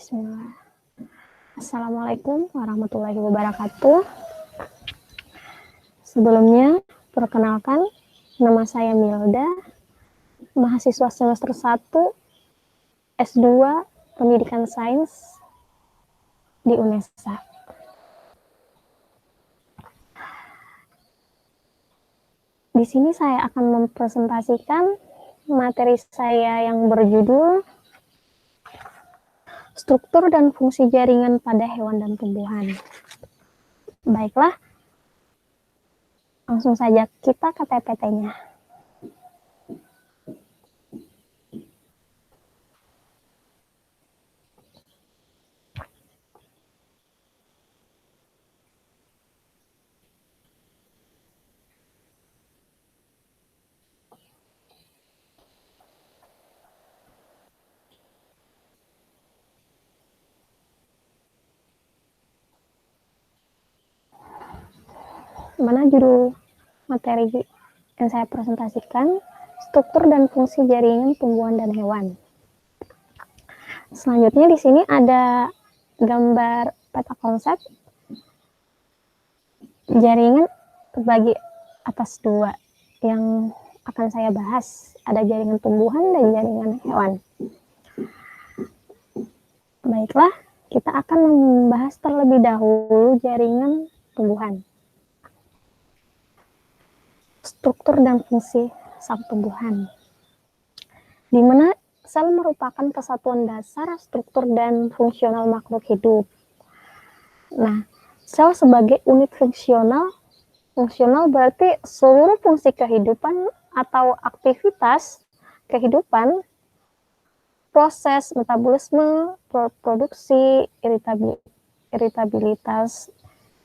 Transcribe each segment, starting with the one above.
Bismillah. Assalamualaikum warahmatullahi wabarakatuh. Sebelumnya, perkenalkan, nama saya Milda, mahasiswa semester 1, S2, Pendidikan Sains di UNESA. Di sini saya akan mempresentasikan materi saya yang berjudul Struktur dan fungsi jaringan pada hewan dan tumbuhan. Baiklah, langsung saja kita ke PPT-nya. Mana judul materi yang saya presentasikan? Struktur dan fungsi jaringan tumbuhan dan hewan. Selanjutnya di sini ada gambar peta konsep. Jaringan terbagi atas dua yang akan saya bahas. Ada jaringan tumbuhan dan jaringan hewan. Baiklah, kita akan membahas terlebih dahulu jaringan tumbuhan. Struktur dan fungsi sang tumbuhan, di mana sel merupakan kesatuan dasar struktur dan fungsional makhluk hidup. Nah, sel sebagai unit fungsional berarti seluruh fungsi kehidupan atau aktivitas kehidupan, proses metabolisme, produksi, iritabilitas,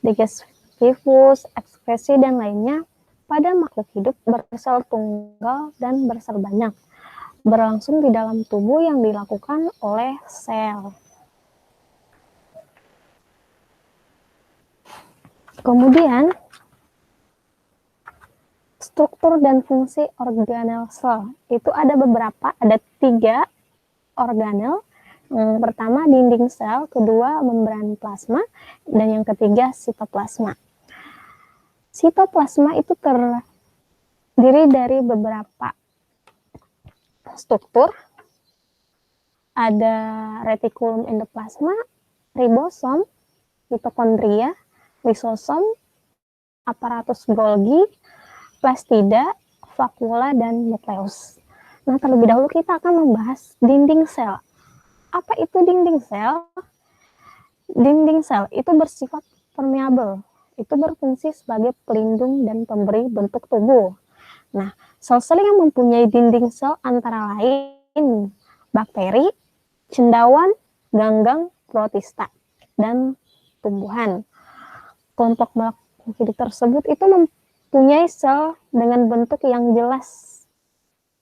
digestivitas, ekskresi, dan lainnya pada makhluk hidup bersel tunggal dan bersel banyak berlangsung di dalam tubuh yang dilakukan oleh sel. Kemudian, struktur dan fungsi organel sel itu ada beberapa, ada 3 organel. Yang pertama dinding sel, kedua membran plasma, dan yang ketiga sitoplasma. Sitoplasma itu terdiri dari beberapa struktur. Ada retikulum endoplasma, ribosom, mitokondria, lisosom, aparatus Golgi, plastida, vakuola, dan nukleus. Nah, terlebih dahulu kita akan membahas dinding sel. Apa itu dinding sel? Dinding sel itu bersifat permeabel. Itu berfungsi sebagai pelindung dan pemberi bentuk tubuh. Nah, sel-sel yang mempunyai dinding sel antara lain bakteri, cendawan, ganggang, protista, dan tumbuhan. Kelompok makhluk hidup tersebut itu mempunyai sel dengan bentuk yang jelas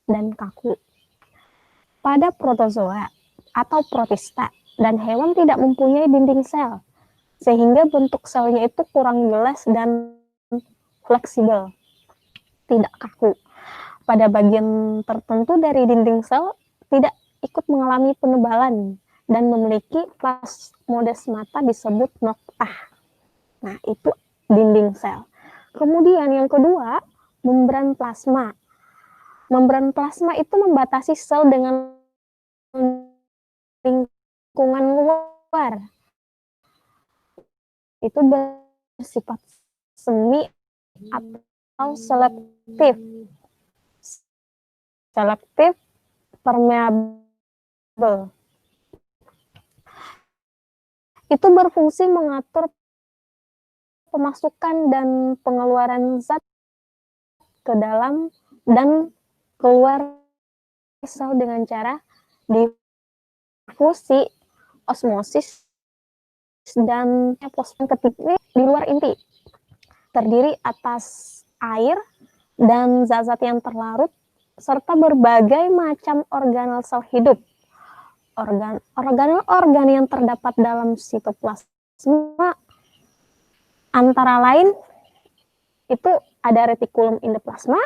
dan kaku. Pada protozoa atau protista dan hewan tidak mempunyai dinding sel, sehingga bentuk selnya itu kurang jelas dan fleksibel, tidak kaku. Pada bagian tertentu dari dinding sel tidak ikut mengalami penebalan dan memiliki plasmodesmata disebut noktah. Nah, itu dinding sel. Kemudian yang kedua, membran plasma. Membran plasma itu membatasi sel dengan lingkungan luar. Itu bersifat semi atau selektif. Selektif permeabel. Itu berfungsi mengatur pemasukan dan pengeluaran zat ke dalam dan keluar sel dengan cara difusi, osmosis, dan plasma ketiga di luar inti. Terdiri atas air dan zat-zat yang terlarut serta berbagai macam organel sel hidup. Organel-organ yang terdapat dalam sitoplasma antara lain itu ada retikulum endoplasma,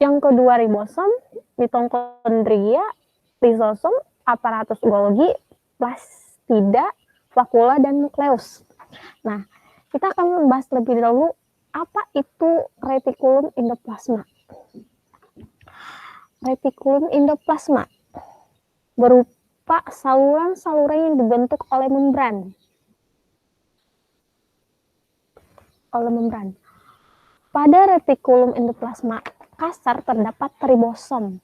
yang kedua ribosom, mitokondria, lisosom, aparatus Golgi, plastida, vakula, dan nukleus. Nah, kita akan membahas lebih dahulu apa itu retikulum endoplasma. Retikulum endoplasma berupa saluran-saluran yang dibentuk oleh membran. Pada retikulum endoplasma kasar terdapat ribosom.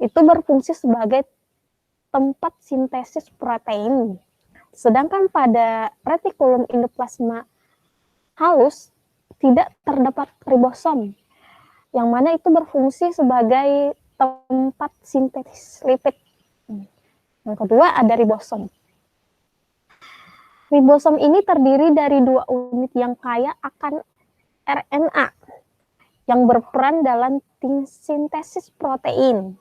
Itu berfungsi sebagai tempat sintesis protein. Sedangkan pada retikulum endoplasma halus tidak terdapat ribosom, yang mana itu berfungsi sebagai tempat sintesis lipid. Yang kedua ada ribosom. Ribosom ini terdiri dari 2 unit yang kaya akan RNA yang berperan dalam sintesis protein.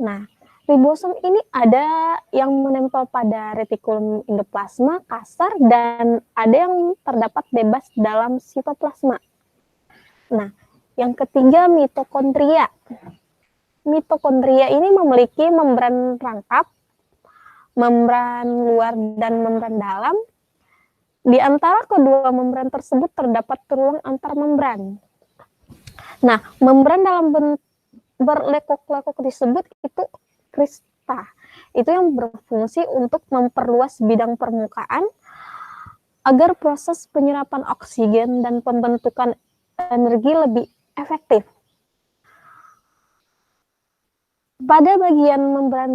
Nah, ribosom ini ada yang menempel pada retikulum endoplasma kasar dan ada yang terdapat bebas dalam sitoplasma. Nah, yang ketiga mitokondria. Mitokondria ini memiliki membran rangkap, membran luar dan membran dalam. Di antara kedua membran tersebut terdapat ruang antar membran. Nah, membran dalam berlekuk-lekuk disebut itu krista. Itu yang berfungsi untuk memperluas bidang permukaan agar proses penyerapan oksigen dan pembentukan energi lebih efektif. Pada bagian membran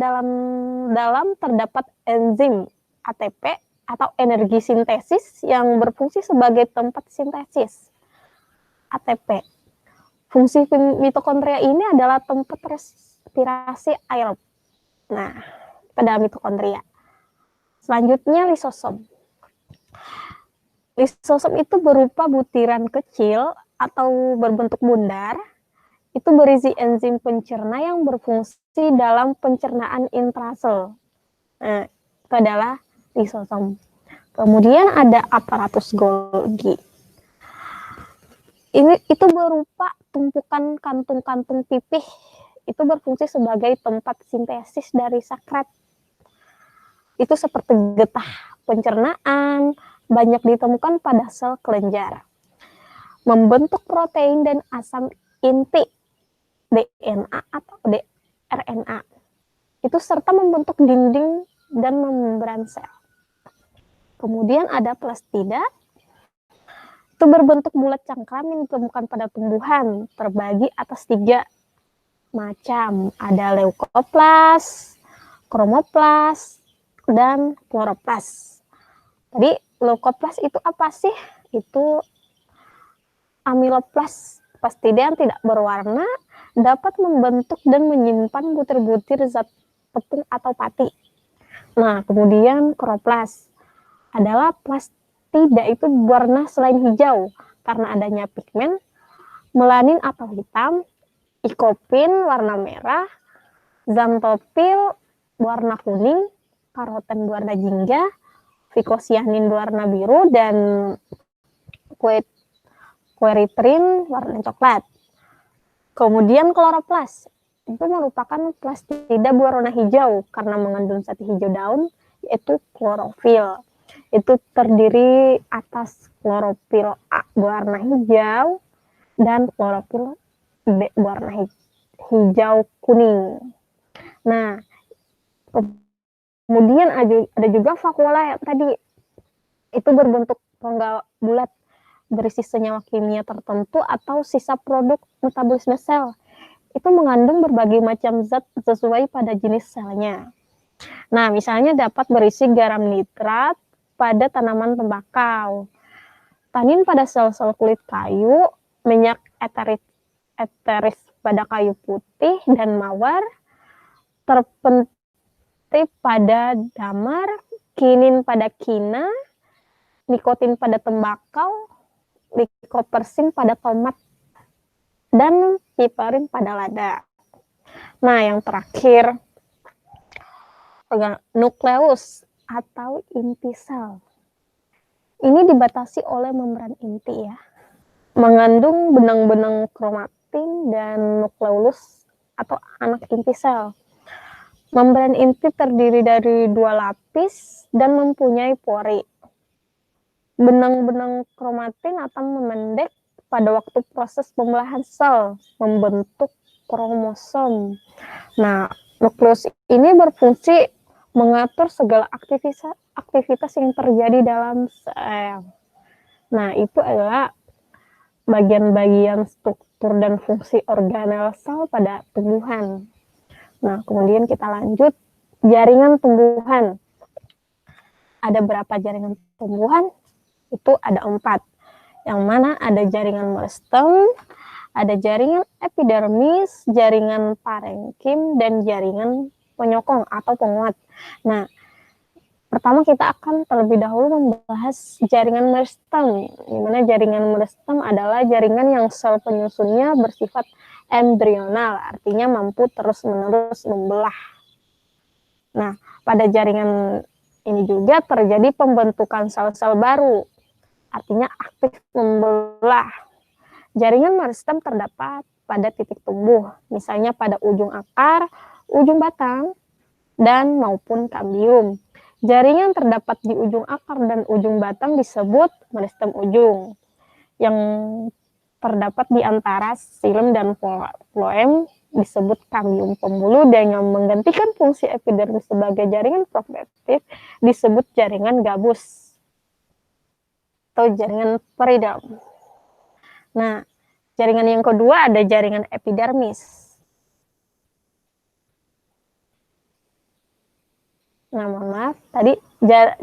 dalam terdapat enzim ATP atau energi sintesis yang berfungsi sebagai tempat sintesis ATP. Fungsi mitokondria ini adalah tempat respirasi aerob. Nah, pada mitokondria. Selanjutnya lisosom. Lisosom itu berupa butiran kecil atau berbentuk bundar. Itu berisi enzim pencerna yang berfungsi dalam pencernaan intrasel. Nah, itu adalah lisosom. Kemudian ada aparatus Golgi. Itu berupa tumpukan kantung-kantung pipih. Itu berfungsi sebagai tempat sintesis dari sakrat. Itu seperti getah pencernaan, banyak ditemukan pada sel kelenjar. Membentuk protein dan asam inti DNA atau RNA. Itu serta membentuk dinding dan membran sel. Kemudian ada plastida. Itu berbentuk bulat cangkram yang ditemukan pada tumbuhan, terbagi atas 3 macam. Ada leukoplas, kromoplas, dan kloroplas. Tadi leukoplas itu apa sih? Itu amiloplas plastida yang tidak berwarna, dapat membentuk dan menyimpan butir-butir zat tepung atau pati. Nah, kemudian kloroplas adalah plastida itu berwarna selain hijau karena adanya pigmen, melanin atau hitam, ikopin warna merah, xanthopil warna kuning, karoten warna jingga, vicosianin warna biru, dan quercitrin warna coklat. Kemudian kloroplas itu merupakan plastida berwarna hijau karena mengandung zat hijau daun yaitu klorofil. Itu terdiri atas klorofil A berwarna hijau dan klorofil B berwarna hijau kuning. Nah, kemudian ada juga vakula yang tadi itu berbentuk rongga bulat berisi senyawa kimia tertentu atau sisa produk metabolisme sel. Itu mengandung berbagai macam zat sesuai pada jenis selnya. Nah, misalnya dapat berisi garam nitrat pada tanaman tembakau, tanin pada sel-sel kulit kayu, minyak eteris pada kayu putih dan mawar, terpentil pada damar, kinin pada kina, nikotin pada tembakau, likopersin pada tomat, dan piperin pada lada. Nah, yang terakhir, nukleus atau inti sel. Ini dibatasi oleh membran inti ya, mengandung benang-benang kromatin dan nukleolus atau anak inti sel. Membran inti terdiri dari 2 lapis dan mempunyai pori. Benang-benang kromatin atau memendek pada waktu proses pembelahan sel, membentuk kromosom. Nah, nukleus ini berfungsi mengatur segala aktivitas yang terjadi dalam sel. Nah, itu adalah bagian-bagian struktur dan fungsi organel sel pada tumbuhan. Nah, kemudian kita lanjut jaringan tumbuhan. Ada berapa jaringan tumbuhan? Itu ada 4. Yang mana ada jaringan meristem, ada jaringan epidermis, jaringan parenkim, dan jaringan penyokong atau penguat. Nah, pertama kita akan terlebih dahulu membahas jaringan meristem, di mana jaringan meristem adalah jaringan yang sel penyusunnya bersifat embrional, artinya mampu terus-menerus membelah. Nah, pada jaringan ini juga terjadi pembentukan sel-sel baru, artinya aktif membelah. Jaringan meristem terdapat pada titik tumbuh, misalnya pada ujung akar, ujung batang, dan maupun kambium. Jaringan terdapat di ujung akar dan ujung batang disebut meristem ujung. Yang terdapat di antara xilem dan floem disebut kambium pembuluh, dan yang menggantikan fungsi epidermis sebagai jaringan prospektif disebut jaringan gabus atau jaringan periderm. Nah, jaringan yang kedua ada jaringan epidermis. Nah, mohon maaf, tadi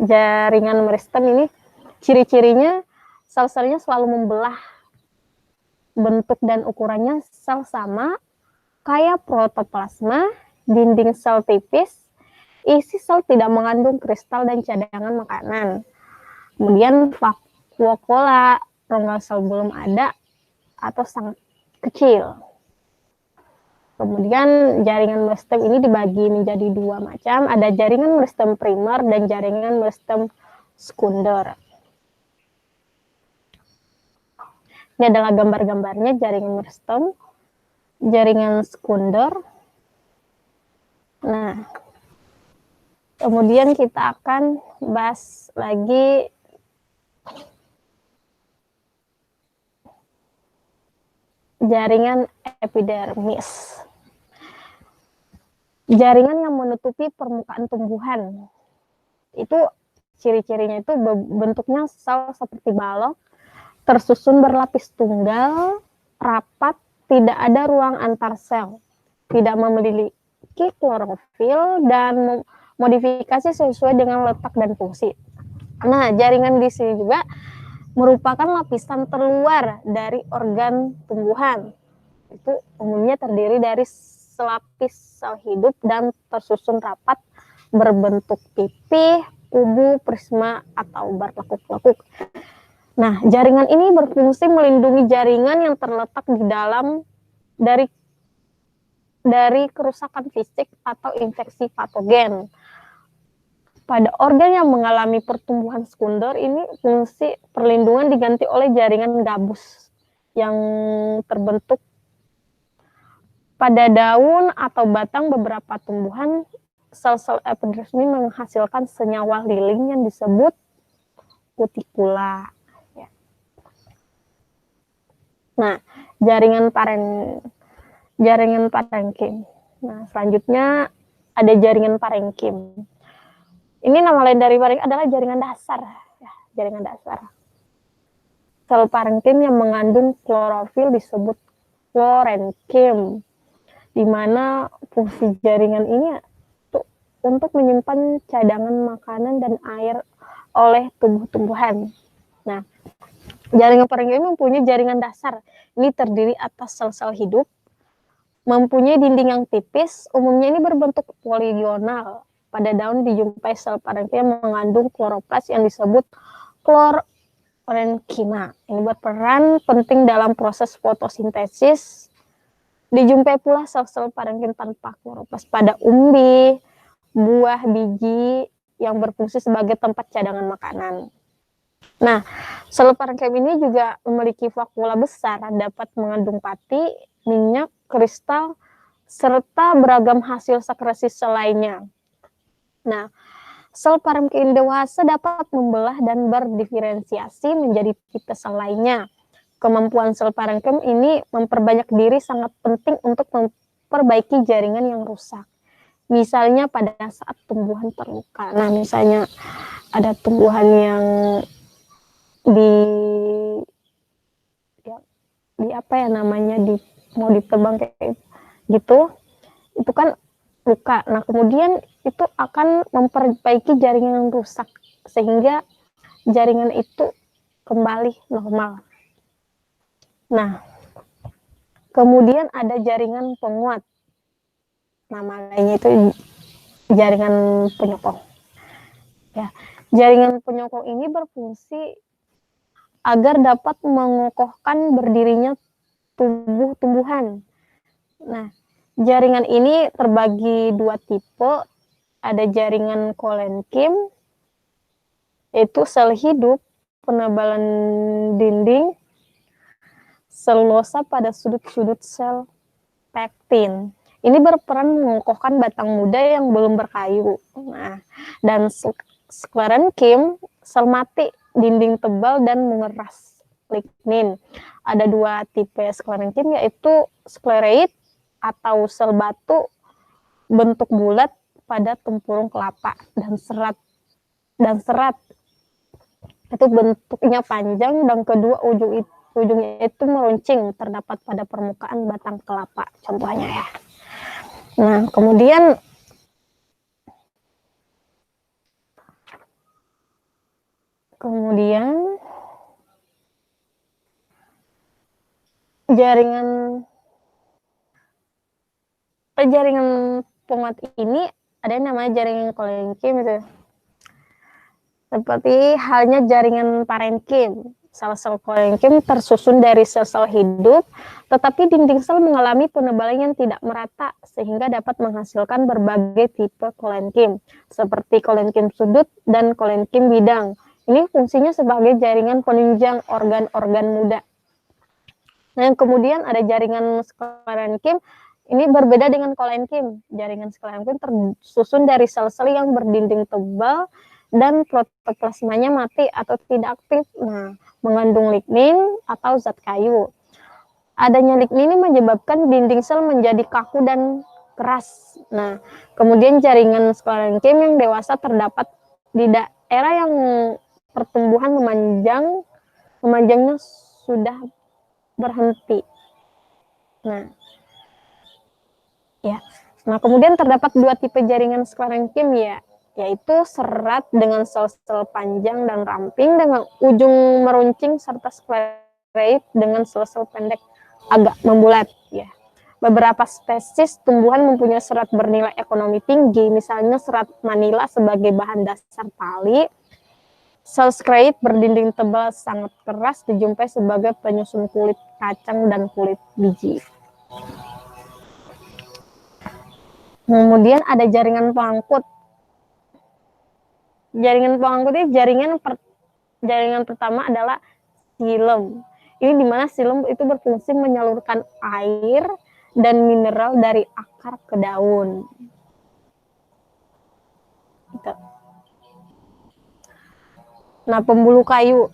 jaringan meristem ini ciri-cirinya sel-selnya selalu membelah. Bentuk dan ukurannya sel sama, kayak protoplasma, dinding sel tipis, isi sel tidak mengandung kristal dan cadangan makanan. Kemudian vakuola, rongga sel belum ada atau sangat kecil. Kemudian jaringan meristem ini dibagi menjadi 2 macam, ada jaringan meristem primer dan jaringan meristem sekunder. Ini adalah gambar-gambarnya jaringan meristem, jaringan sekunder. Nah, kemudian kita akan bahas lagi jaringan epidermis. Jaringan yang menutupi permukaan tumbuhan. Itu ciri-cirinya itu bentuknya sel seperti balok, tersusun berlapis tunggal, rapat, tidak ada ruang antar sel, tidak memiliki klorofil, dan modifikasi sesuai dengan letak dan fungsi. Nah, jaringan di sini juga merupakan lapisan terluar dari organ tumbuhan. Itu umumnya terdiri dari selapis sel hidup dan tersusun rapat berbentuk pipih, kubu, prisma, atau berlekuk-lekuk. Nah, jaringan ini berfungsi melindungi jaringan yang terletak di dalam dari kerusakan fisik atau infeksi patogen. Pada organ yang mengalami pertumbuhan sekunder ini, fungsi perlindungan diganti oleh jaringan gabus yang terbentuk pada daun atau batang beberapa tumbuhan. Sel-sel epidermis ini menghasilkan senyawa lilin yang disebut kutikula. Nah, jaringan parenkim. Nah, selanjutnya ada jaringan parenkim. Ini nama lain dari parenkim adalah jaringan dasar. Ya, jaringan dasar. Sel parenkim yang mengandung klorofil disebut florenkim, di mana fungsi jaringan ini untuk menyimpan cadangan makanan dan air oleh tumbuh-tumbuhan. Nah, jaringan parenkim mempunyai jaringan dasar. Ini terdiri atas sel-sel hidup, mempunyai dinding yang tipis, umumnya ini berbentuk poligonal. Pada daun dijumpai sel parenkim yang mengandung kloroplas yang disebut klorenkima. Ini berperan penting dalam proses fotosintesis. Dijumpai pula sel-sel parenkim tanpa kloroplas pada umbi, buah, biji yang berfungsi sebagai tempat cadangan makanan. Nah, sel parenkim ini juga memiliki vakuola besar, dapat mengandung pati, minyak, kristal, serta beragam hasil sekresi sel lainnya. Nah, sel parenkim dewasa dapat membelah dan berdiferensiasi menjadi tipe sel lainnya. Kemampuan sel parenkim ini memperbanyak diri sangat penting untuk memperbaiki jaringan yang rusak. Misalnya pada saat tumbuhan terluka. Nah, misalnya ada tumbuhan yang di ya, di apa ya namanya mau ditebang kayak gitu, itu kan luka. Nah, kemudian itu akan memperbaiki jaringan yang rusak sehingga jaringan itu kembali normal. Nah, kemudian ada jaringan penguat. Nama lainnya itu jaringan penyokong. Ya, jaringan penyokong ini berfungsi agar dapat mengokohkan berdirinya tumbuhan. Nah, jaringan ini terbagi dua tipe. Ada jaringan kolenkim, yaitu sel hidup, penebalan dinding, selulosa pada sudut-sudut sel pektin. Ini berperan mengokohkan batang muda yang belum berkayu. Nah, dan sklerenkim, sel mati, dinding tebal dan mengeras lignin. Ada dua tipe sklerenkim, yaitu sklereid atau sel batu bentuk bulat pada tempurung kelapa, dan serat itu bentuknya panjang dan kedua ujungnya itu meruncing, terdapat pada permukaan batang kelapa contohnya ya. Nah, kemudian jaringan penguat ini ada yang namanya jaringan kolenkim itu. Seperti halnya jaringan parenkim. Sel-sel kolenkim tersusun dari sel-sel hidup, tetapi dinding sel mengalami penebalan yang tidak merata sehingga dapat menghasilkan berbagai tipe kolenkim, seperti kolenkim sudut dan kolenkim bidang. Ini fungsinya sebagai jaringan penunjang organ-organ muda. Nah, kemudian ada jaringan sklerenkim. Ini berbeda dengan kolenkim. Jaringan sklerenkim tersusun dari sel-sel yang berdinding tebal dan protoplasmanya mati atau tidak aktif. Nah, mengandung lignin atau zat kayu. Adanya lignin ini menyebabkan dinding sel menjadi kaku dan keras. Nah, kemudian jaringan sklerenkim yang dewasa terdapat di daerah yang pertumbuhan memanjangnya sudah berhenti. Nah, ya. Nah, kemudian terdapat dua tipe jaringan sklerenkim ya, yaitu serat dengan sel-sel panjang dan ramping dengan ujung meruncing serta sklereid dengan sel-sel pendek agak membulat ya. Beberapa spesies tumbuhan mempunyai serat bernilai ekonomi tinggi, misalnya serat manila sebagai bahan dasar tali. Sel sklereid berdinding tebal sangat keras dijumpai sebagai penyusun kulit kacang dan kulit biji. Kemudian ada jaringan pengangkut. Jaringan pengangkut ini jaringan pertama adalah xilem. Ini dimana xilem itu berfungsi menyalurkan air dan mineral dari akar ke daun. Gitu. Nah, pembuluh kayu.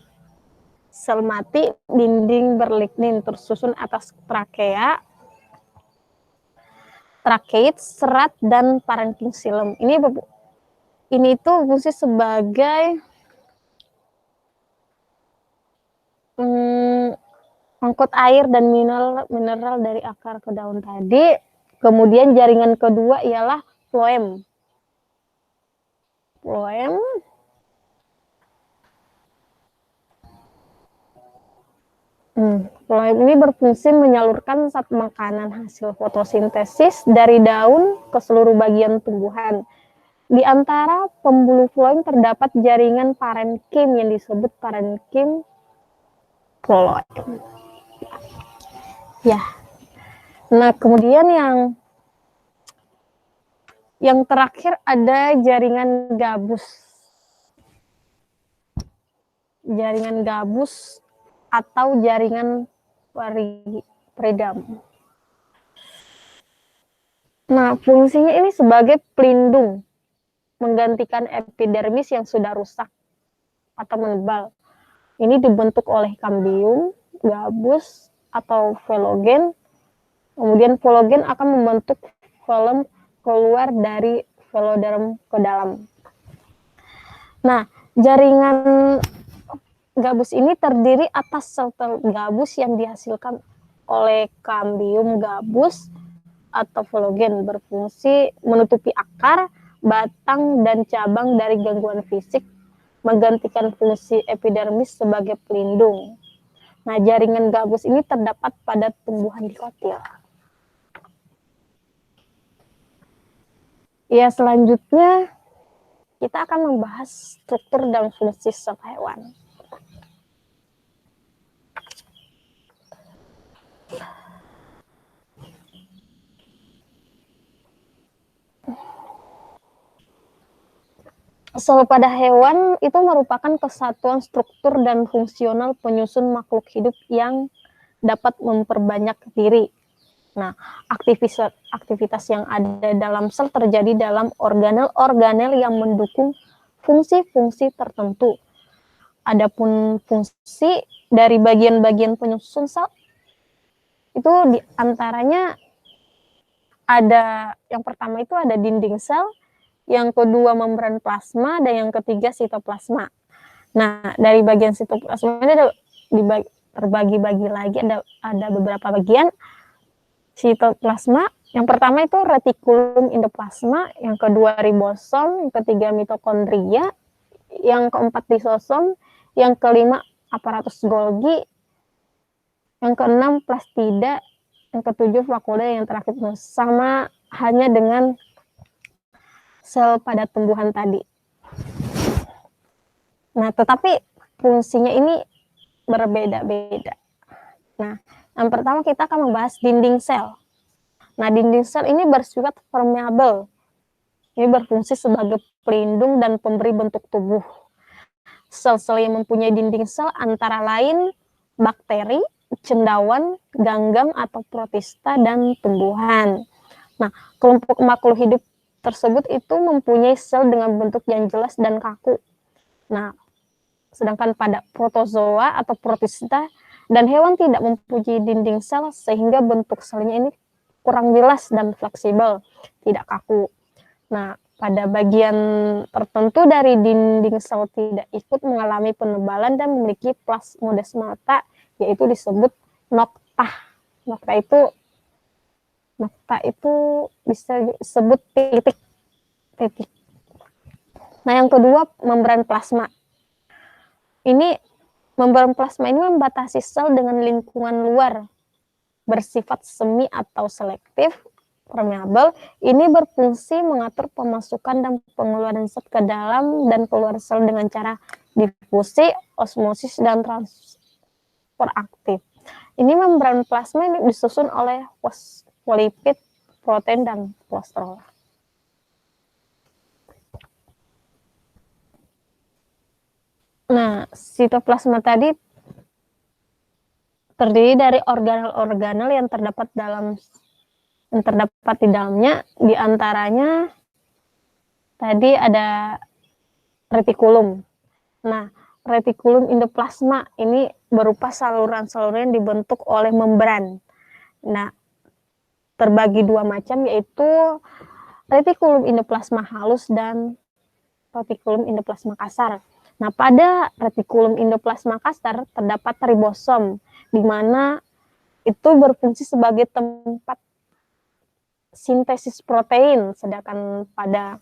Sel mati, dinding berlignin tersusun atas trakea, trakeid, serat, dan parenkim xilem. Ini tuh fungsi sebagai angkut air dan mineral dari akar ke daun tadi. Kemudian jaringan kedua ialah floem. Floem ini berfungsi menyalurkan zat makanan hasil fotosintesis dari daun ke seluruh bagian tumbuhan. Di antara pembuluh floem terdapat jaringan parenkim yang disebut parenkim floem. Ya. Nah, kemudian yang terakhir ada jaringan gabus. Jaringan gabus atau jaringan peridam. Nah, fungsinya ini sebagai pelindung, menggantikan epidermis yang sudah rusak atau menebal. Ini dibentuk oleh kambium, gabus, atau velogen. Kemudian velogen akan membentuk velum keluar dari veloderm ke dalam. Nah, jaringan gabus ini terdiri atas sel gabus yang dihasilkan oleh kambium gabus atau velogen, berfungsi menutupi akar, batang, dan cabang dari gangguan fisik, menggantikan fungsi epidermis sebagai pelindung. Nah, jaringan gabus ini terdapat pada tumbuhan dikotil. Ya, selanjutnya kita akan membahas struktur dan fungsi sel hewan. Sel pada hewan itu merupakan kesatuan struktur dan fungsional penyusun makhluk hidup yang dapat memperbanyak diri. Nah, aktivitas yang ada dalam sel terjadi dalam organel-organel yang mendukung fungsi-fungsi tertentu. Adapun fungsi dari bagian-bagian penyusun sel itu diantaranya ada yang pertama itu ada dinding sel, yang kedua membran plasma, dan yang ketiga sitoplasma. Nah, dari bagian sitoplasma ini ada terbagi-bagi lagi, ada beberapa bagian. Sitoplasma, yang pertama itu retikulum endoplasma, yang kedua ribosom, yang ketiga mitokondria, yang keempat lisosom, yang kelima aparatus Golgi, yang keenam plastida, yang ketujuh vakuola, yang terakhir sama hanya dengan sel pada tumbuhan tadi. Nah, tetapi fungsinya ini berbeda-beda. Nah, yang pertama kita akan membahas dinding sel. Nah, dinding sel ini bersifat permeabel. Ini berfungsi sebagai pelindung dan pemberi bentuk tubuh. Sel-sel yang mempunyai dinding sel antara lain bakteri, cendawan, ganggam atau protista, dan tumbuhan. Nah, kelompok makhluk hidup tersebut itu mempunyai sel dengan bentuk yang jelas dan kaku. Nah, sedangkan pada protozoa atau protista dan hewan tidak mempunyai dinding sel sehingga bentuk selnya ini kurang jelas dan fleksibel, tidak kaku. Nah, pada bagian tertentu dari dinding sel tidak ikut mengalami penebalan dan memiliki plasmodesmata, yaitu disebut noktah. Nokta itu bisa disebut titik. Nah, yang kedua membran plasma. Membran plasma ini membatasi sel dengan lingkungan luar, bersifat semi atau selektif, permeabel. Ini berfungsi mengatur pemasukan dan pengeluaran zat ke dalam dan keluar sel dengan cara difusi, osmosis, dan transport aktif. Ini membran plasma ini disusun oleh fosfolipid, protein, dan kolesterol. Nah, sitoplasma tadi terdiri dari organel-organel yang terdapat di dalamnya, diantaranya tadi ada retikulum. Nah, retikulum endoplasma ini berupa saluran-saluran yang dibentuk oleh membran. Nah, terbagi dua macam, yaitu retikulum endoplasma halus dan retikulum endoplasma kasar. Nah, pada retikulum endoplasma kasar terdapat ribosom, di mana itu berfungsi sebagai tempat sintesis protein, sedangkan pada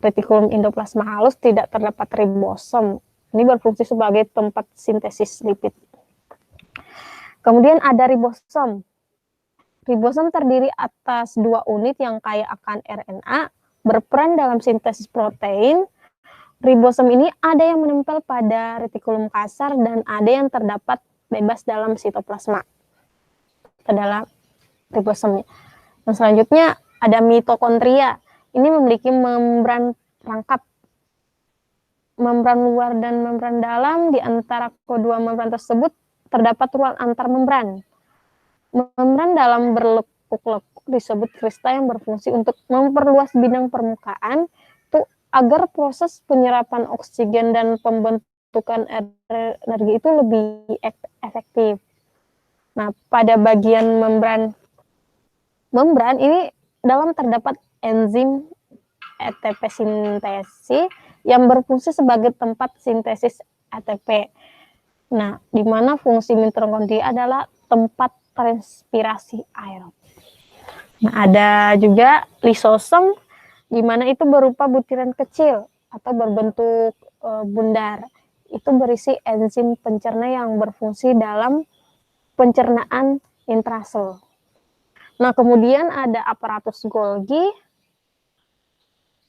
retikulum endoplasma halus tidak terdapat ribosom. Ini berfungsi sebagai tempat sintesis lipid. Kemudian ada ribosom. Ribosom terdiri atas dua unit yang kaya akan RNA, berperan dalam sintesis protein. Ribosom ini ada yang menempel pada retikulum kasar dan ada yang terdapat bebas dalam sitoplasma. Itu adalah ribosomnya. Dan selanjutnya ada mitokondria. Ini memiliki membran rangkap, membran luar dan membran dalam. Di antara kedua membran tersebut terdapat ruang antar membran. Membran dalam berlekuk-lekuk disebut krista yang berfungsi untuk memperluas bidang permukaan itu agar proses penyerapan oksigen dan pembentukan energi itu lebih efektif. Nah, pada bagian membran ini dalam terdapat enzim ATP sintesi yang berfungsi sebagai tempat sintesis ATP. Nah, di mana fungsi mitokondria adalah tempat transpirasi aerob. Nah, ada juga lisosom, di mana itu berupa butiran kecil atau berbentuk bundar. Itu berisi enzim pencerna yang berfungsi dalam pencernaan intrasel. Nah, kemudian ada aparatus Golgi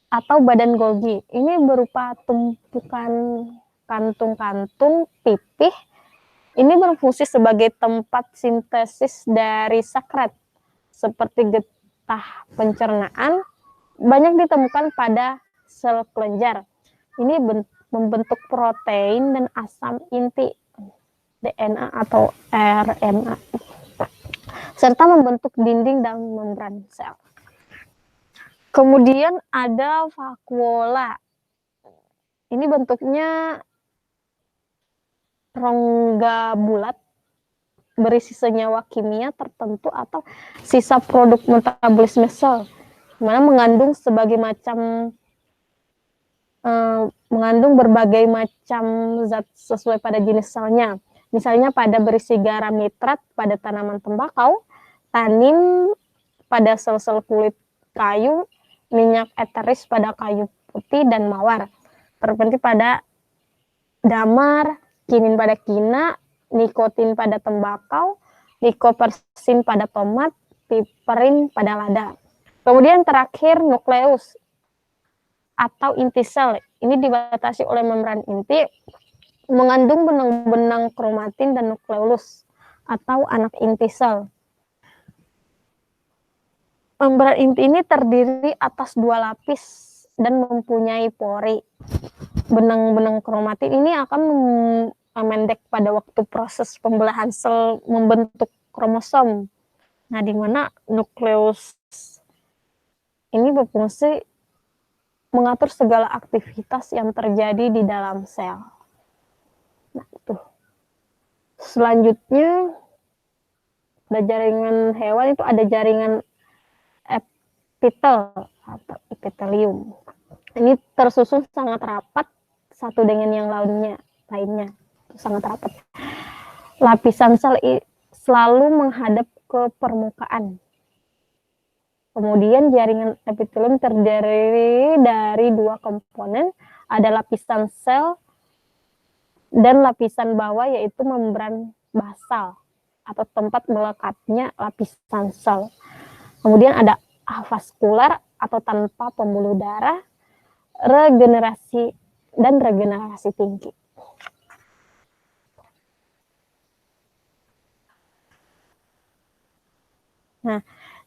atau badan Golgi. Ini berupa tumpukan kantung-kantung pipih. Ini berfungsi sebagai tempat sintesis dari sakrat seperti getah pencernaan, banyak ditemukan pada sel kelenjar. Ini membentuk protein dan asam inti DNA atau RNA, serta membentuk dinding dan membran sel. Kemudian ada vakuola. Ini bentuknya rongga bulat berisi senyawa kimia tertentu atau sisa produk metabolisme sel, mana mengandung berbagai macam zat sesuai pada jenis selnya. Misalnya pada berisi garam nitrat pada tanaman tembakau, tanin pada sel-sel kulit kayu, minyak eteris pada kayu putih dan mawar, terpenting pada damar, kinin pada kina, nikotin pada tembakau, nikopersin pada tomat, piperin pada lada. Kemudian terakhir nukleus atau inti sel. Ini dibatasi oleh membran inti, mengandung benang-benang kromatin dan nukleolus atau anak inti sel. Membran inti ini terdiri atas 2 lapis dan mempunyai pori. Benang-benang kromatin ini akan memendek pada waktu proses pembelahan sel membentuk kromosom. Nah, di mana nukleus ini berfungsi mengatur segala aktivitas yang terjadi di dalam sel. Nah, itu. Selanjutnya, ada jaringan hewan, itu ada jaringan epitel atau epitelium. Ini tersusun sangat rapat satu dengan yang lainnya. Sangat rapat. Lapisan sel selalu menghadap ke permukaan. Kemudian jaringan epitelium terdiri dari 2 komponen, ada lapisan sel dan lapisan bawah yaitu membran basal atau tempat melekatnya lapisan sel. Kemudian ada avaskular atau tanpa pembuluh darah, regenerasi tinggi. Nah,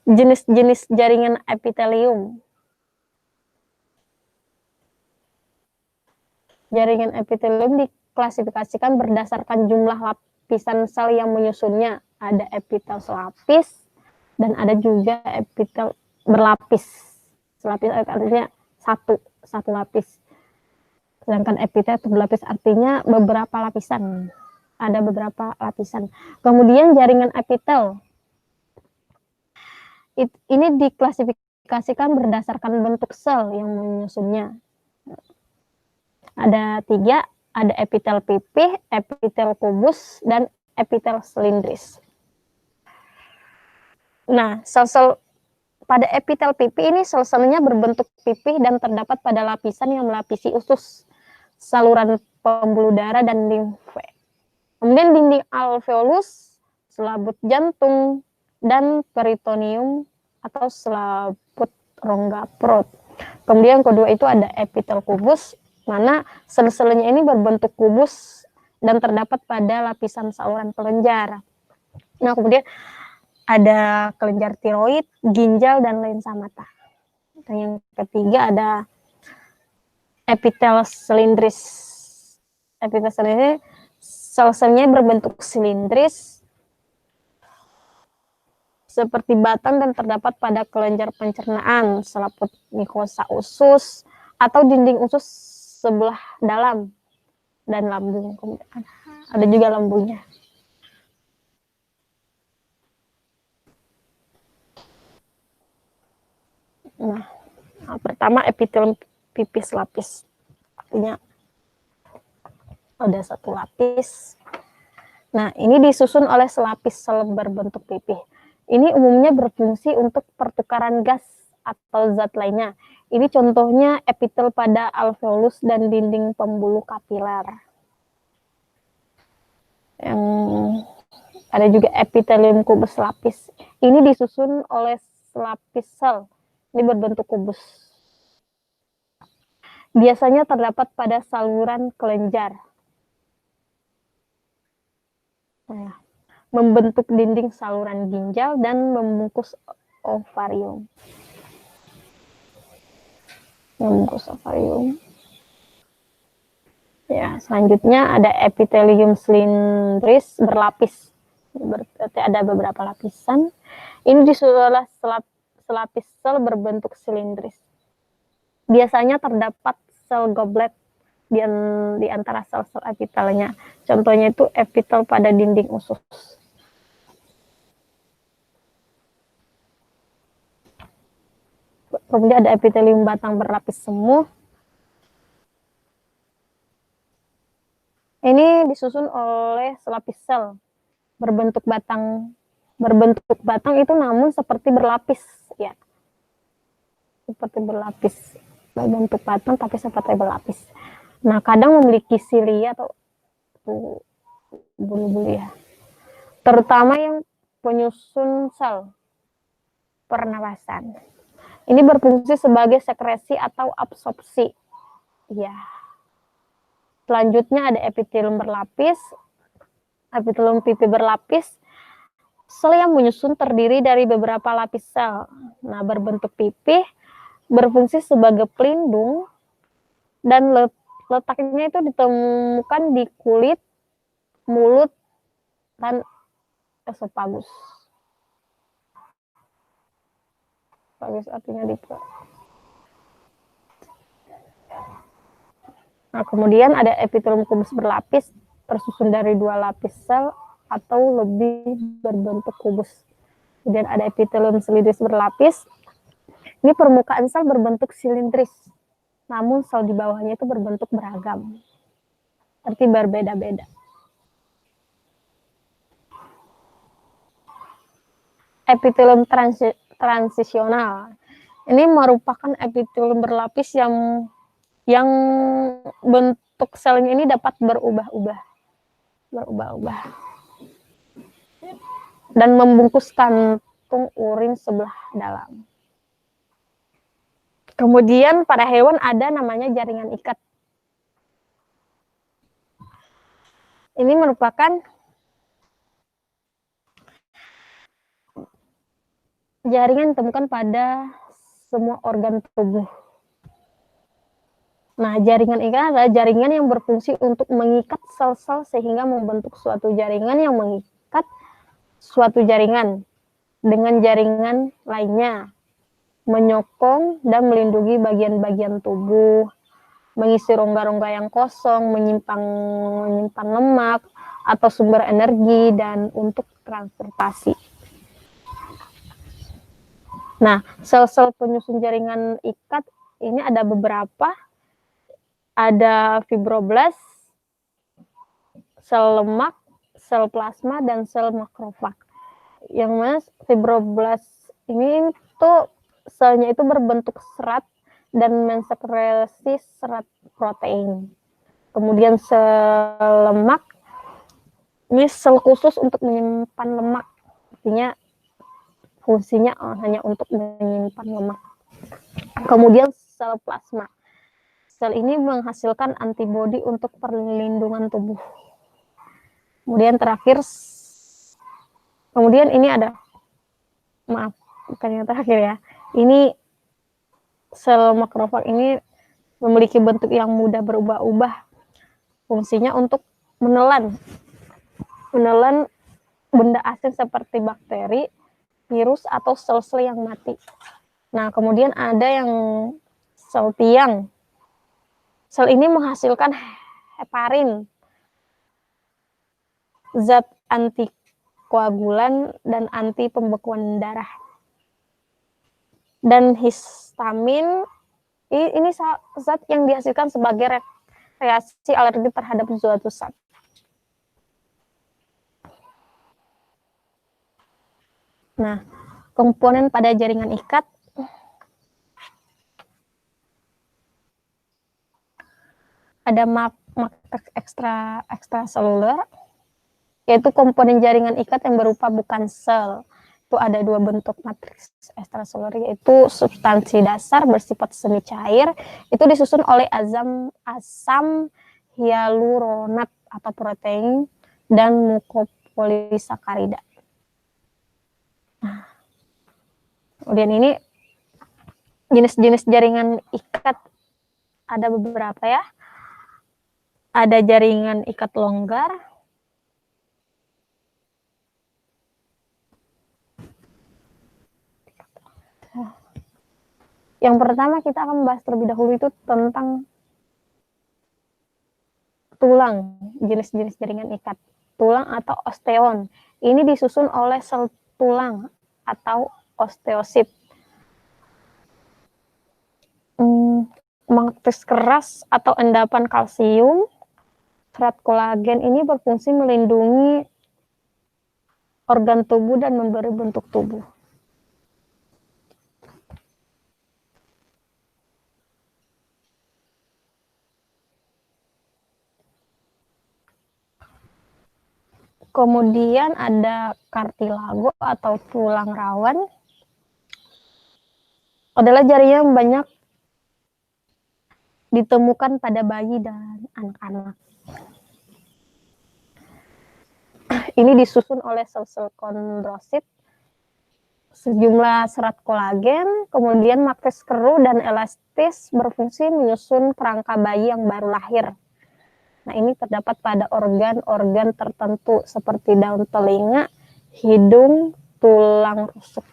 jenis-jenis jaringan epitelium. Jaringan epitelium diklasifikasikan berdasarkan jumlah lapisan sel yang menyusunnya. Ada epitel selapis dan ada juga epitel berlapis. Selapis artinya satu lapis. Sedangkan epitel berlapis artinya beberapa lapisan. Ada beberapa lapisan. Kemudian jaringan epitel. Ini diklasifikasikan berdasarkan bentuk sel yang menyusunnya. Ada 3, ada epitel pipih, epitel kubus, dan epitel silindris. Nah, sel-sel pada epitel pipih ini sel-selnya berbentuk pipih dan terdapat pada lapisan yang melapisi usus, saluran pembuluh darah, dan limfe. Kemudian dinding alveolus, selaput jantung, dan peritoneum atau selaput rongga perut. Kemudian kedua itu ada epitel kubus, mana sel-selnya ini berbentuk kubus dan terdapat pada lapisan saluran kelenjar. Nah, kemudian ada kelenjar tiroid, ginjal, dan lensa mata. Dan yang ketiga ada epitel silindris. Epitel silindris sel-selnya berbentuk silindris. seperti batang dan terdapat pada kelenjar pencernaan, selaput mikosa usus atau dinding usus sebelah dalam dan lambung. Kemudian ada juga lambungnya. Nah, pertama epitelium pipis lapis, artinya ada satu lapis. Nah, ini disusun oleh selapis sel berbentuk pipih. Ini umumnya berfungsi untuk pertukaran gas atau zat lainnya. Ini contohnya epitel pada alveolus dan dinding pembuluh kapiler. Yang ada juga epitelium kubus lapis. Ini disusun oleh selapis sel. Ini berbentuk kubus. Biasanya terdapat pada saluran kelenjar. Nah, membentuk dinding saluran ginjal dan membungkus ovarium. Membungkus ovarium. Ya, selanjutnya ada epitelium silindris berlapis. Berarti ada beberapa lapisan. Ini disusun oleh selapis sel berbentuk silindris. Biasanya terdapat sel goblet di antara sel-sel epitelnya. Contohnya itu epitel pada dinding usus. Kemudian ada epitelium batang berlapis semu. Ini disusun oleh selapis sel berbentuk batang itu namun seperti berlapis, ya. Seperti berlapis. Berbentuk batang tapi seperti berlapis. Nah, kadang memiliki silia atau bulu-bulu ya. Terutama yang penyusun sel pernapasan. Ini berfungsi sebagai sekresi atau absorpsi. Ya. Selanjutnya ada epitelium berlapis. Epitelium pipi berlapis. Sel yang menyusun terdiri dari beberapa lapis sel. Nah, berbentuk pipih, berfungsi sebagai pelindung, dan letaknya itu ditemukan di kulit, mulut, dan esofagus. Esofagus artinya di perut. Nah, kemudian ada epitelium kubus berlapis, tersusun dari 2 lapis sel atau lebih berbentuk kubus. Kemudian ada epitelium silindris berlapis. Ini permukaan sel berbentuk silindris, namun sel di bawahnya itu berbentuk beragam, arti berbeda-beda. Epitelium transisional. Ini merupakan epitelium berlapis yang bentuk selnya ini dapat berubah-ubah dan membungkus kantung urin sebelah dalam. Kemudian pada hewan ada namanya jaringan ikat. Ini merupakan jaringan ditemukan pada semua organ tubuh. Nah, jaringan ikat adalah jaringan yang berfungsi untuk mengikat sel-sel sehingga membentuk suatu jaringan yang mengikat suatu jaringan dengan jaringan lainnya, menyokong dan melindungi bagian-bagian tubuh, mengisi rongga-rongga yang kosong, menyimpan lemak atau sumber energi, dan untuk transportasi. Nah, sel-sel penyusun jaringan ikat ini ada beberapa. Ada fibroblast, sel lemak, sel plasma, dan sel makrofag. Yang mana fibroblast ini tuh selnya itu berbentuk serat dan mensekresi serat protein. Kemudian sel lemak, ini sel khusus untuk menyimpan lemak. Artinya fungsinya hanya untuk menyimpan lemak. Kemudian sel plasma. Sel ini menghasilkan antibodi untuk perlindungan tubuh. Kemudian terakhir, ini ada, bukan yang terakhir ya. Ini sel makrofag ini memiliki bentuk yang mudah berubah-ubah. Fungsinya untuk menelan benda asing seperti bakteri, virus atau sel-sel yang mati. Nah, kemudian ada yang sel tiang. Sel ini menghasilkan heparin, zat antikoagulan dan anti pembekuan darah. Dan histamin ini zat yang dihasilkan sebagai reaksi alergi terhadap suatu zat. Nah, komponen pada jaringan ikat ada matriks ekstraseluler, yaitu komponen jaringan ikat yang berupa bukan sel. Itu ada dua bentuk matriks ekstraseluler, yaitu substansi dasar bersifat semi cair, itu disusun oleh asam hyaluronat atau protein dan mukopolisakarida. Kemudian ini jenis-jenis jaringan ikat ada beberapa ya. Ada jaringan ikat longgar, yang pertama kita akan membahas terlebih dahulu itu tentang tulang, jenis-jenis jaringan ikat. Tulang atau osteon. Ini disusun oleh sel tulang atau osteosit. Matris keras atau endapan kalsium, serat kolagen ini berfungsi melindungi organ tubuh dan memberi bentuk tubuh. Kemudian ada kartilago atau tulang rawan. Adalah jaringan yang banyak ditemukan pada bayi dan anak-anak. Ini disusun oleh sel-sel kondrosit, sejumlah serat kolagen, kemudian matris keruh dan elastis berfungsi menyusun kerangka bayi yang baru lahir. Nah, ini terdapat pada organ-organ tertentu seperti daun telinga, hidung, tulang rusuk,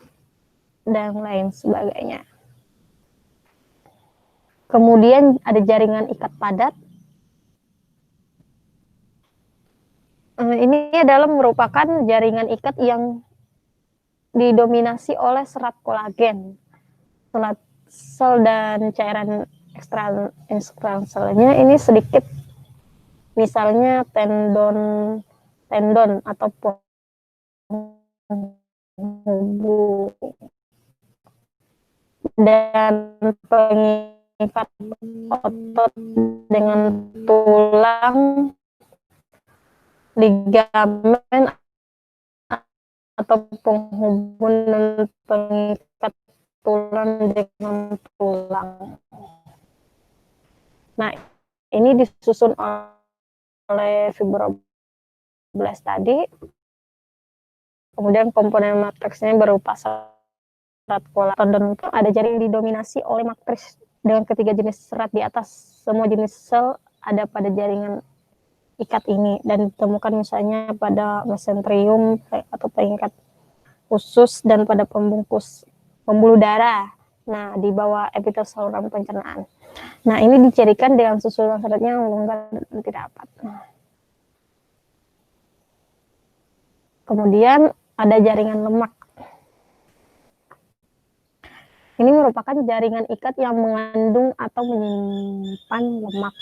dan lain sebagainya. Kemudian ada jaringan ikat padat. Ini adalah merupakan jaringan ikat yang didominasi oleh serat kolagen. Serat sel dan cairan ekstraselnya ini sedikit, misalnya tendon atau penghubung dan pengikat otot dengan tulang, ligamen atau penghubung dan pengikat tulang dengan tulang. Nah, ini disusun oleh fibroblast tadi. Kemudian komponen matriksnya berupa serat kolagen. Ada jaring didominasi oleh matriks dengan ketiga jenis serat di atas. Semua jenis sel ada pada jaringan ikat ini dan ditemukan misalnya pada mesenterium atau pengikat usus dan pada pembuluh darah. Nah, di bawah epitel saluran pencernaan. Nah, ini dicirikan dengan susunan seratnya yang longgar dan tidak rapat. Kemudian ada jaringan lemak. Ini merupakan jaringan ikat yang mengandung atau menyimpan lemak.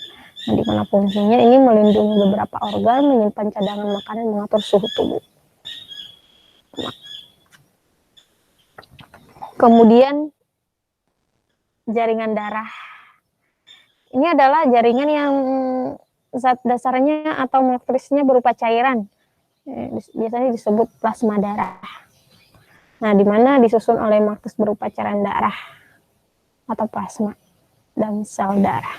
Nah, di mana fungsinya ini melindungi beberapa organ, menyimpan cadangan makanan, mengatur suhu tubuh. Kemudian jaringan darah. Ini adalah jaringan yang zat dasarnya atau matrisnya berupa cairan. Biasanya disebut plasma darah. Nah, di mana disusun oleh matris berupa cairan darah atau plasma dan sel darah.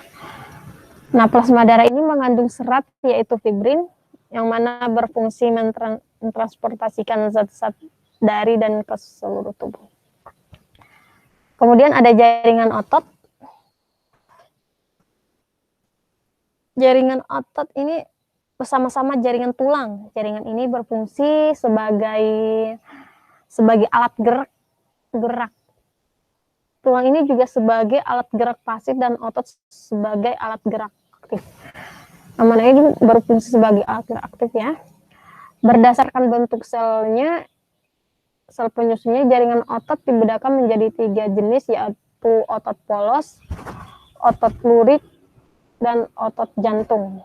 Nah, plasma darah ini mengandung serat yaitu fibrin yang mana berfungsi mentransportasikan zat-zat dari dan ke seluruh tubuh. Kemudian ada jaringan otot. Jaringan otot ini bersama-sama jaringan tulang. Jaringan ini berfungsi sebagai sebagai alat gerak. Tulang ini juga sebagai alat gerak pasif dan otot sebagai alat gerak aktif. Nah, ini berfungsi sebagai alat gerak aktif ya. Berdasarkan bentuk selnya, sel penyusunnya jaringan otot dibedakan menjadi 3 jenis, yaitu otot polos, otot lurik, dan otot jantung.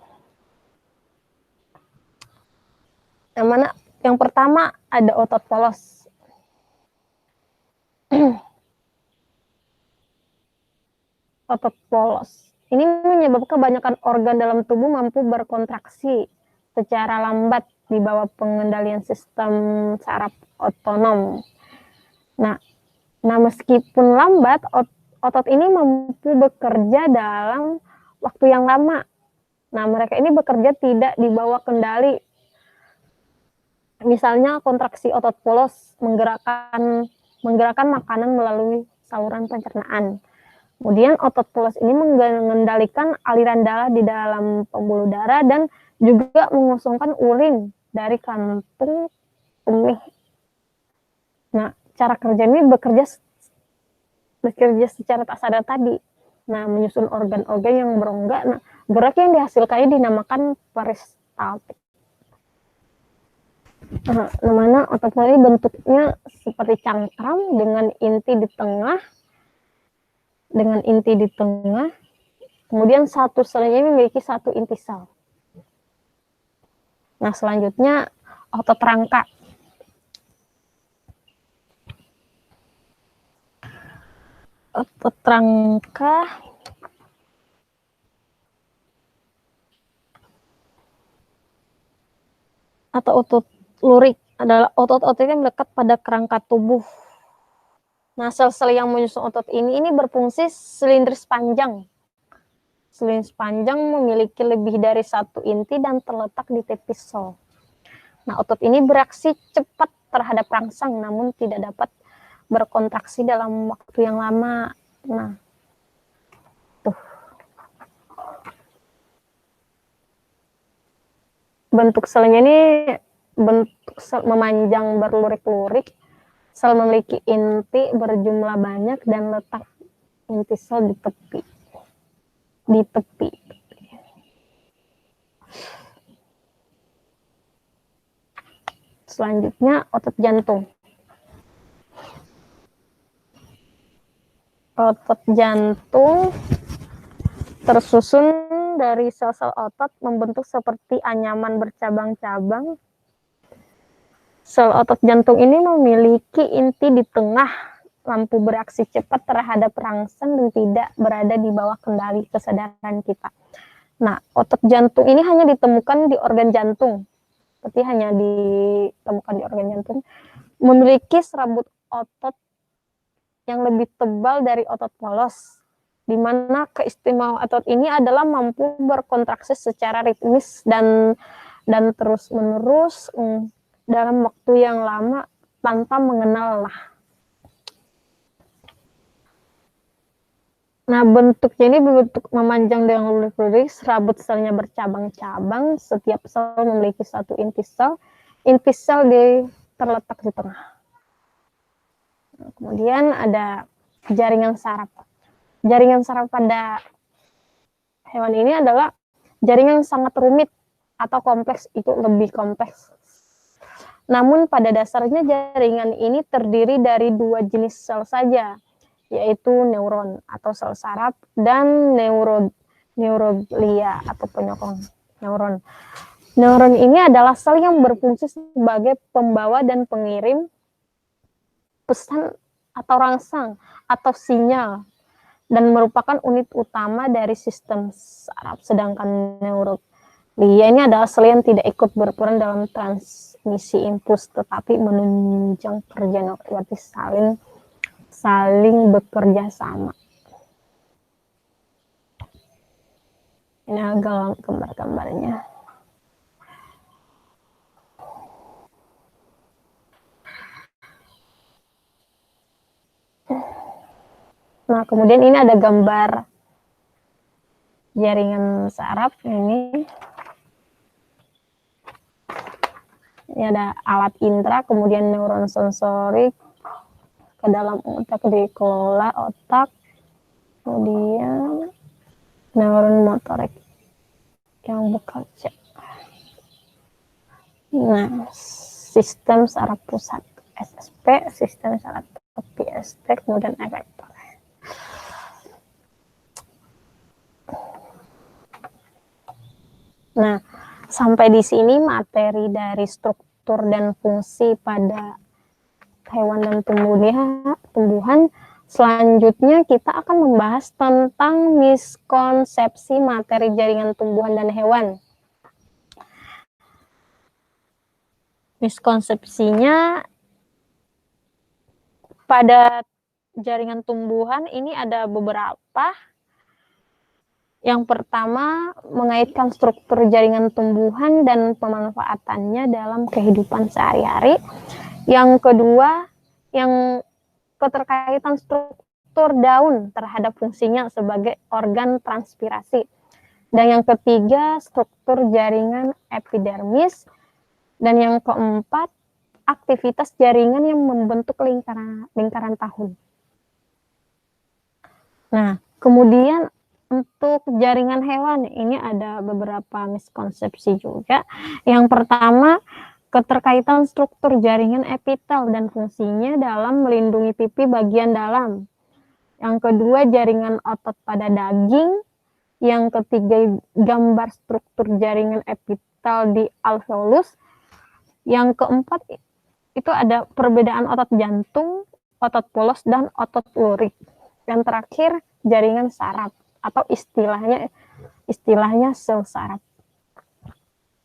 Yang pertama ada otot polos. Otot polos ini menyebabkan kebanyakan organ dalam tubuh mampu berkontraksi secara lambat di bawah pengendalian sistem saraf otonom. Nah, meskipun lambat, otot ini mampu bekerja dalam waktu yang lama. Nah, mereka ini bekerja tidak di bawah kendali. Misalnya kontraksi otot polos menggerakkan makanan melalui saluran pencernaan. Kemudian otot polos ini mengendalikan aliran darah di dalam pembuluh darah dan juga mengosongkan urin dari kantung kemih. Nah, cara kerja ini bekerja secara tak sadar tadi. Nah, menyusun organ-organ yang berongga. Nah, gerak yang dihasilkannya dinamakan peristaltik. Nah, namanya otot polos ini bentuknya seperti cangkram dengan inti di tengah. Kemudian satu selnya memiliki satu inti sel. Nah, selanjutnya otot rangka. Otot rangka atau otot lurik adalah otot-otot yang melekat pada kerangka tubuh. Nah, sel-sel yang menyusun otot ini berfungsi silindris panjang. Silindris panjang memiliki lebih dari satu inti dan terletak di tepi sel. Nah, otot ini bereaksi cepat terhadap rangsang, namun tidak dapat berkontraksi dalam waktu yang lama. Nah, tuh. Bentuk selnya ini bentuk sel memanjang berlurik-lurik. Sel memiliki inti berjumlah banyak dan letak inti sel di tepi. Selanjutnya otot jantung. Otot jantung tersusun dari sel-sel otot membentuk seperti anyaman bercabang-cabang. Sel otot jantung ini memiliki inti di tengah, mampu bereaksi cepat terhadap rangsang dan tidak berada di bawah kendali kesadaran kita. Nah, otot jantung ini hanya ditemukan di organ jantung. Seperti hanya ditemukan di organ jantung. Memiliki serabut otot yang lebih tebal dari otot polos, di mana keistimewaan otot ini adalah mampu berkontraksi secara ritmis dan terus-menerus dalam waktu yang lama tanpa mengenal lelah. Nah, bentuknya ini berbentuk memanjang dengan lurik-lurik, serabut selnya bercabang-cabang, setiap sel memiliki satu inti sel. Inti sel terletak di tengah. Nah, kemudian ada jaringan saraf. Jaringan saraf pada hewan ini adalah jaringan sangat rumit atau kompleks, itu lebih kompleks. Namun pada dasarnya jaringan ini terdiri dari 2 jenis sel saja, yaitu neuron atau sel saraf dan neuroglia atau penyokong neuron. Neuron ini adalah sel yang berfungsi sebagai pembawa dan pengirim pesan atau rangsang atau sinyal dan merupakan unit utama dari sistem saraf. Sedangkan neuroglia ini adalah sel yang tidak ikut berperan dalam transmisi impuls tetapi menunjang kerja neuron, berarti saling bekerja sama. Ini agak gambar-gambarnya. Nah, kemudian ini ada gambar jaringan saraf ini. ini ada alat indera, kemudian neuron sensorik ke dalam otak, dikelola otak, kemudian neuron motorik yang bekerja. Nah, sistem saraf pusat SSP, sistem saraf topi ST, kemudian efektor. Nah, sampai di sini materi dari struktur dan fungsi pada hewan dan tumbuhan. Selanjutnya kita akan membahas tentang miskonsepsi materi jaringan tumbuhan dan hewan. Miskonsepsinya pada jaringan tumbuhan ini ada beberapa. Yang pertama, mengaitkan struktur jaringan tumbuhan dan pemanfaatannya dalam kehidupan sehari-hari. Yang kedua, yang keterkaitan struktur daun terhadap fungsinya sebagai organ transpirasi. Dan yang ketiga, struktur jaringan epidermis. Dan yang keempat, aktivitas jaringan yang membentuk lingkaran tahun. Nah, kemudian untuk jaringan hewan ini ada beberapa miskonsepsi juga. Yang pertama, keterkaitan struktur jaringan epitel dan fungsinya dalam melindungi pipi bagian dalam. Yang kedua, jaringan otot pada daging. Yang ketiga, gambar struktur jaringan epitel di alveolus. Yang keempat, itu ada perbedaan otot jantung, otot polos, dan otot lurik. Yang terakhir, jaringan saraf atau istilahnya sel saraf.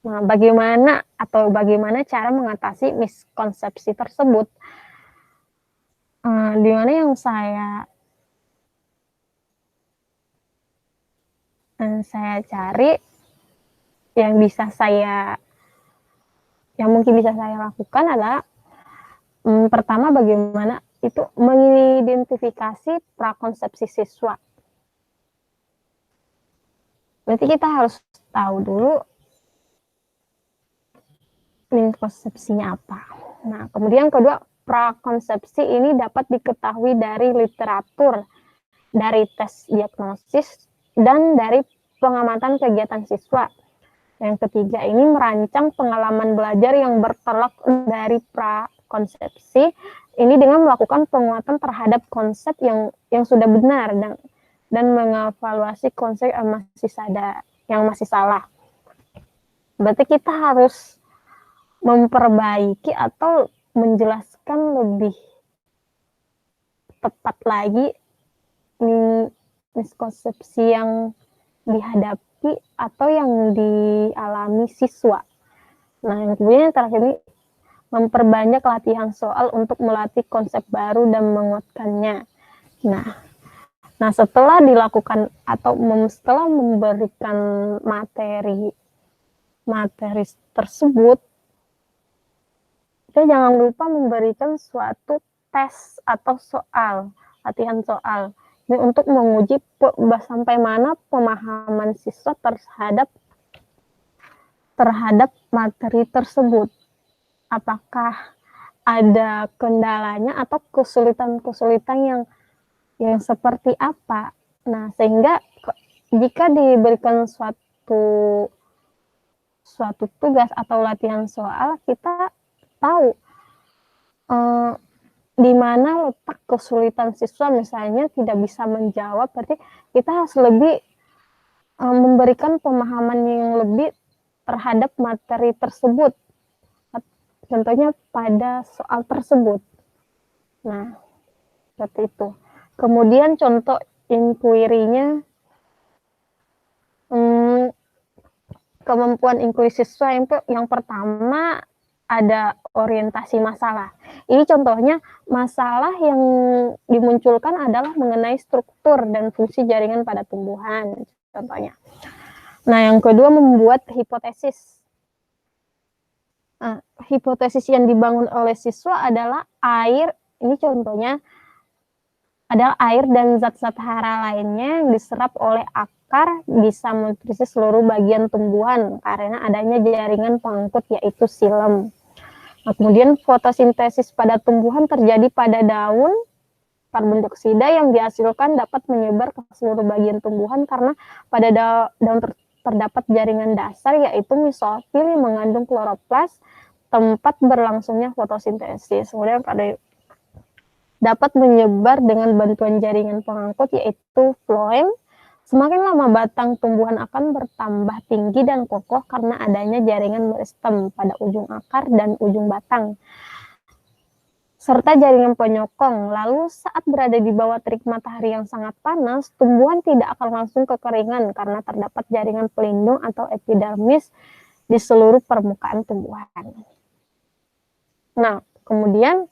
Nah, bagaimana cara mengatasi miskonsepsi tersebut? Di mana yang saya cari, yang mungkin bisa saya lakukan adalah pertama, bagaimana itu mengidentifikasi prakonsepsi siswa. Berarti kita harus tahu dulu miskonsepsinya apa. Nah, kemudian kedua, prakonsepsi ini dapat diketahui dari literatur, dari tes diagnosis, dan dari pengamatan kegiatan siswa. Yang ketiga ini merancang pengalaman belajar yang bertolak dari prakonsepsi ini dengan melakukan penguatan terhadap konsep yang sudah benar dan mengevaluasi konsep yang masih salah. Berarti kita harus memperbaiki atau menjelaskan lebih tepat lagi miskonsepsi yang dihadapi atau yang dialami siswa. Nah, yang kemudian terakhir ini memperbanyak latihan soal untuk melatih konsep baru dan menguatkannya. Nah, setelah dilakukan atau setelah memberikan materi tersebut, kita jangan lupa memberikan suatu tes atau latihan soal. Ini untuk menguji sampai mana pemahaman siswa terhadap materi tersebut. Apakah ada kendalanya atau kesulitan yang seperti apa. Nah, sehingga jika diberikan suatu tugas atau latihan soal, kita tahu di mana letak kesulitan siswa, misalnya tidak bisa menjawab, berarti kita harus lebih memberikan pemahaman yang lebih terhadap materi tersebut. Contohnya pada soal tersebut. Nah, seperti itu. Kemudian contoh inquiry-nya, kemampuan inquiry siswa yang pertama ada orientasi masalah. Ini contohnya masalah yang dimunculkan adalah mengenai struktur dan fungsi jaringan pada tumbuhan, contohnya. Nah, yang kedua membuat hipotesis. Nah, hipotesis yang dibangun oleh siswa adalah air, ini contohnya adalah air dan zat-zat hara lainnya yang diserap oleh akar bisa menutrisi seluruh bagian tumbuhan karena adanya jaringan pengangkut yaitu silem. Nah, kemudian fotosintesis pada tumbuhan terjadi pada daun. Karbon dioksida yang dihasilkan dapat menyebar ke seluruh bagian tumbuhan karena pada daun terdapat jaringan dasar yaitu mesofil yang mengandung kloroplas, tempat berlangsungnya fotosintesis. Kemudian pada dapat menyebar dengan bantuan jaringan pengangkut yaitu floem. Semakin lama batang tumbuhan akan bertambah tinggi dan kokoh karena adanya jaringan meristem pada ujung akar dan ujung batang, serta jaringan penyokong. Lalu saat berada di bawah terik matahari yang sangat panas, tumbuhan tidak akan langsung kekeringan karena terdapat jaringan pelindung atau epidermis di seluruh permukaan tumbuhan. Nah, kemudian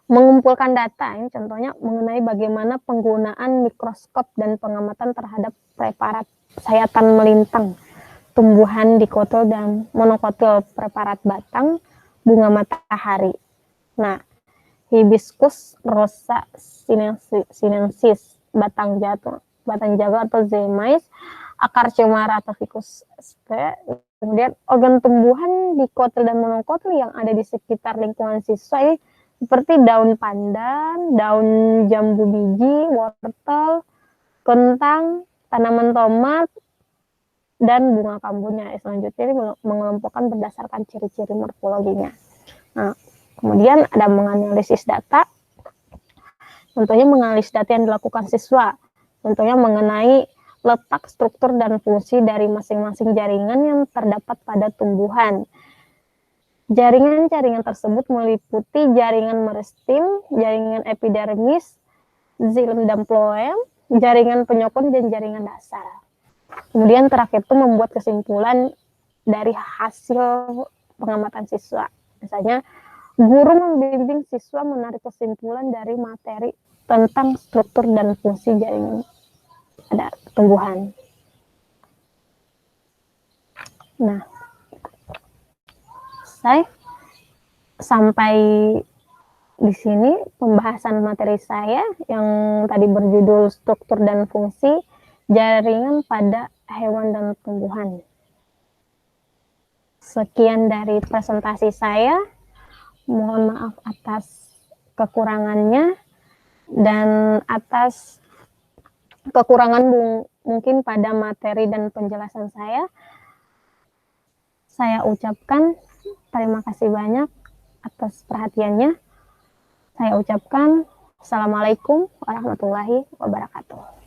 mengumpulkan data, ini contohnya mengenai bagaimana penggunaan mikroskop dan pengamatan terhadap preparat sayatan melintang tumbuhan dikotil dan monokotil preparat batang bunga matahari. Nah, Hibiscus rosa sinensis, batang jago atau zemais, akar cemara atau ficus sp. Kemudian organ tumbuhan dikotil dan monokotil yang ada di sekitar lingkungan siswa ini seperti daun pandan, daun jambu biji, wortel, kentang, tanaman tomat, dan bunga kambunya. Selanjutnya ini mengelompokkan berdasarkan ciri-ciri morfologinya. Nah, kemudian ada menganalisis data. Contohnya menganalisis data yang dilakukan siswa. Contohnya mengenai letak, struktur, dan fungsi dari masing-masing jaringan yang terdapat pada tumbuhan. Jaringan-jaringan tersebut meliputi jaringan meristem, jaringan epidermis, xilem dan phloem, jaringan penyokong, dan jaringan dasar. Kemudian terakhir itu membuat kesimpulan dari hasil pengamatan siswa. Misalnya, guru membimbing siswa menarik kesimpulan dari materi tentang struktur dan fungsi jaringan pada tumbuhan. Nah, sampai di sini pembahasan materi saya yang tadi berjudul struktur dan fungsi jaringan pada hewan dan tumbuhan. Sekian dari presentasi saya. Mohon maaf atas kekurangannya dan atas kekurangan mungkin pada materi dan penjelasan saya. Saya ucapkan terima kasih banyak atas perhatiannya. Saya ucapkan Assalamualaikum warahmatullahi wabarakatuh.